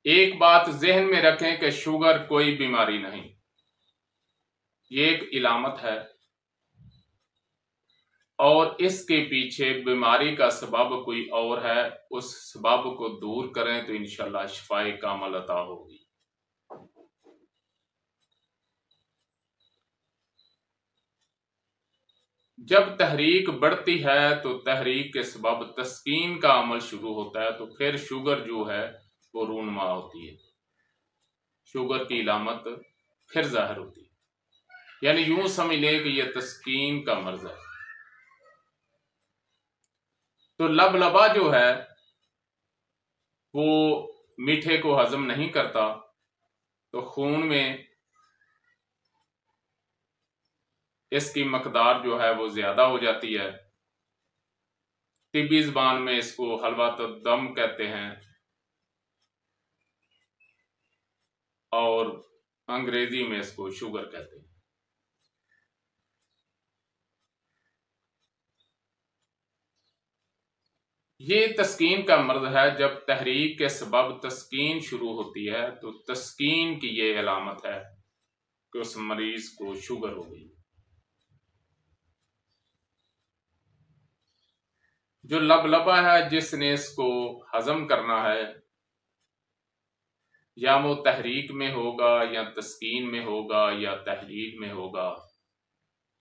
एक बात जहन में रखें कि शुगर कोई बीमारी नहीं, ये एक इलामत है और इसके पीछे बीमारी का सबब कोई और है। उस सबब को दूर करें तो इंशाल्लाह शिफाए कामिल अता होगी। जब तहरीक बढ़ती है तो तहरीक के सबब तस्कीन का अमल शुरू होता है, तो फिर शुगर जो है वो रूनमा होती है, शुगर की इलामत फिर जाहिर होती है। यानी यूं समझ लें कि यह तस्कीन का मर्ज है। तो लबलबा जो है वो मीठे को हजम नहीं करता, तो खून में इसकी मकदार जो है वो ज्यादा हो जाती है। तिब्बी ज़बान में इसको हलवा तो दम कहते हैं और अंग्रेजी में इसको शुगर कहते हैं। ये तस्कीन का मर्ज है। जब तहरीक के सबब तस्कीन शुरू होती है तो तस्कीन की ये अलामत है कि उस मरीज को शुगर हो गई। जो लबलबा है जिसने इसको हजम करना है, या वो तहरीक में होगा या तस्कीन में होगा या तहलील में होगा,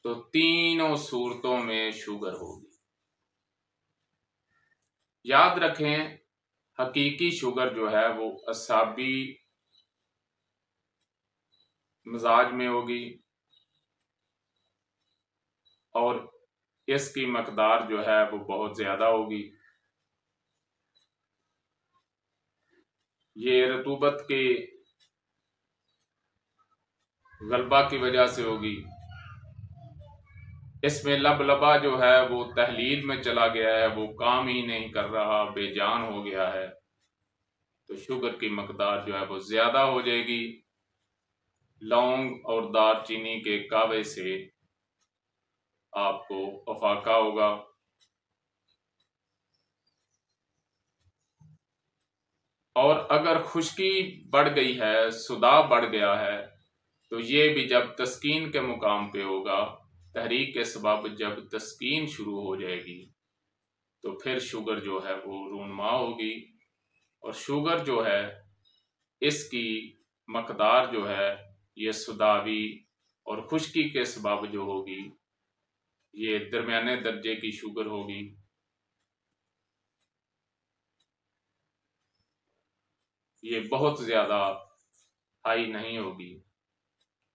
तो तीनों सूरतों में शुगर होगी। याद रखें, हकीकी शुगर जो है वो असाबी मिजाज में होगी और इसकी मकदार जो है वो बहुत ज्यादा होगी। ये रतूबत के गलबा की वजह से होगी। इसमें लबलबा जो है वो तहलील में चला गया है, वो काम ही नहीं कर रहा, बेजान हो गया है, तो शुगर की मकदार जो है वो ज्यादा हो जाएगी। लौंग और दालचीनी के कावे से आपको अफाका होगा। और अगर खुश्की बढ़ गई है, सुदाब बढ़ गया है, तो ये भी जब तस्कीन के मुकाम पे होगा, तहरीक के सबब जब तस्कीन शुरू हो जाएगी, तो फिर शुगर जो है वो रूनमा होगी। और शुगर जो है इसकी मकदार जो है ये सुदावी और खुश्की के सबब जो होगी ये दरमियाने दर्जे की शुगर होगी। ये बहुत ज्यादा हाई नहीं होगी,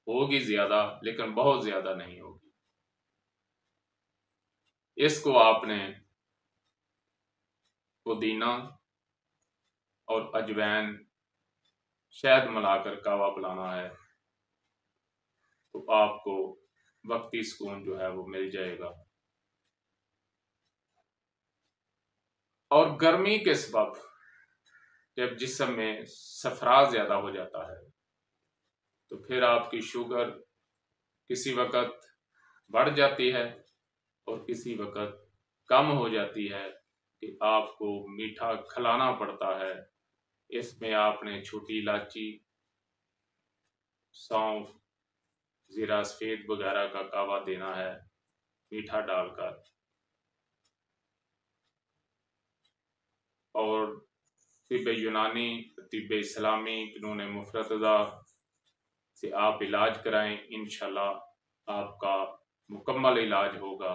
होगी ज्यादा लेकिन बहुत ज्यादा नहीं होगी। इसको आपने पुदीना और अजवैन शहद मिलाकर कावा पिलाना है, तो आपको वक्ती सुकून जो है वो मिल जाएगा। और गर्मी के सबब जब जिस्म में सफरा ज्यादा हो जाता है, तो फिर आपकी शुगर किसी वक्त बढ़ जाती है और किसी वक्त कम हो जाती है कि आपको मीठा खिलाना पड़ता है। इसमें आपने छोटी इलायची, सौंफ, जीरा सफेद वगैरह का कावा देना है मीठा डालकर। और तिब्ब यूनानी, तिब्ब इस्लामी, जुनून मुफरदा से आप इलाज कराएं, इंशाल्लाह आपका मुकम्मल इलाज होगा।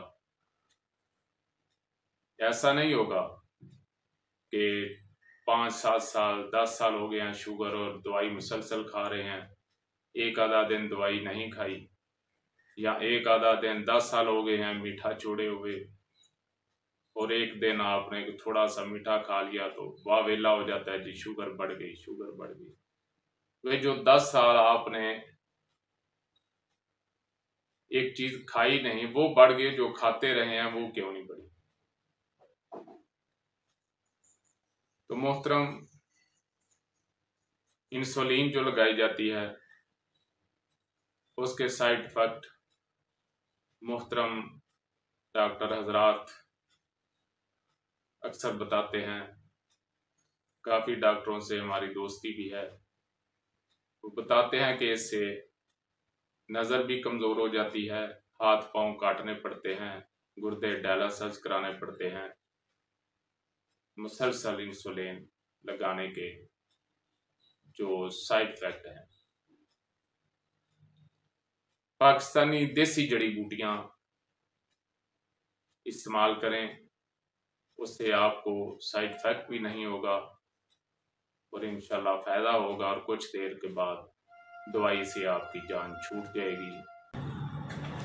ऐसा नहीं होगा कि 5-7 साल 10 साल हो गए हैं शुगर और दवाई मुसलसल खा रहे हैं, एक आधा दिन दवाई नहीं खाई, या एक आधा दिन 10 साल हो गए हैं मीठा छोड़े हुए और एक दिन आपने थोड़ा सा मीठा खा लिया तो वावेला हो जाता है जी शुगर बढ़ गई, शुगर बढ़ गई। वे जो 10 साल आपने एक चीज खाई नहीं वो बढ़ गई, जो खाते रहे हैं वो क्यों नहीं बढ़ी। तो मोहतरम, इंसुलिन जो लगाई जाती है उसके साइड इफेक्ट मोहतरम डॉक्टर हजरात अक्सर बताते हैं। काफ़ी डॉक्टरों से हमारी दोस्ती भी है। वो बताते हैं कि इससे नज़र भी कमज़ोर हो जाती है, हाथ पांव काटने पड़ते हैं, गुर्दे डायलिसिस कराने पड़ते हैं, मुसलसल इंसुलिन लगाने के जो साइड इफेक्ट हैं। पाकिस्तानी देसी जड़ी बूटियां इस्तेमाल करें, उससे आपको साइड इफेक्ट भी नहीं होगा और इंशाल्लाह फ़ायदा होगा और कुछ देर के बाद दवाई से आपकी जान छूट जाएगी।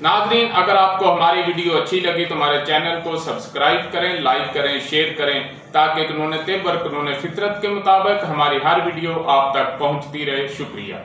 नाज़रीन, अगर आपको हमारी वीडियो अच्छी लगी तो हमारे चैनल को सब्सक्राइब करें, लाइक करें, शेयर करें, ताकि कानून तिब और कानून फितरत के मुताबिक हमारी हर वीडियो आप तक पहुंचती रहे। शुक्रिया।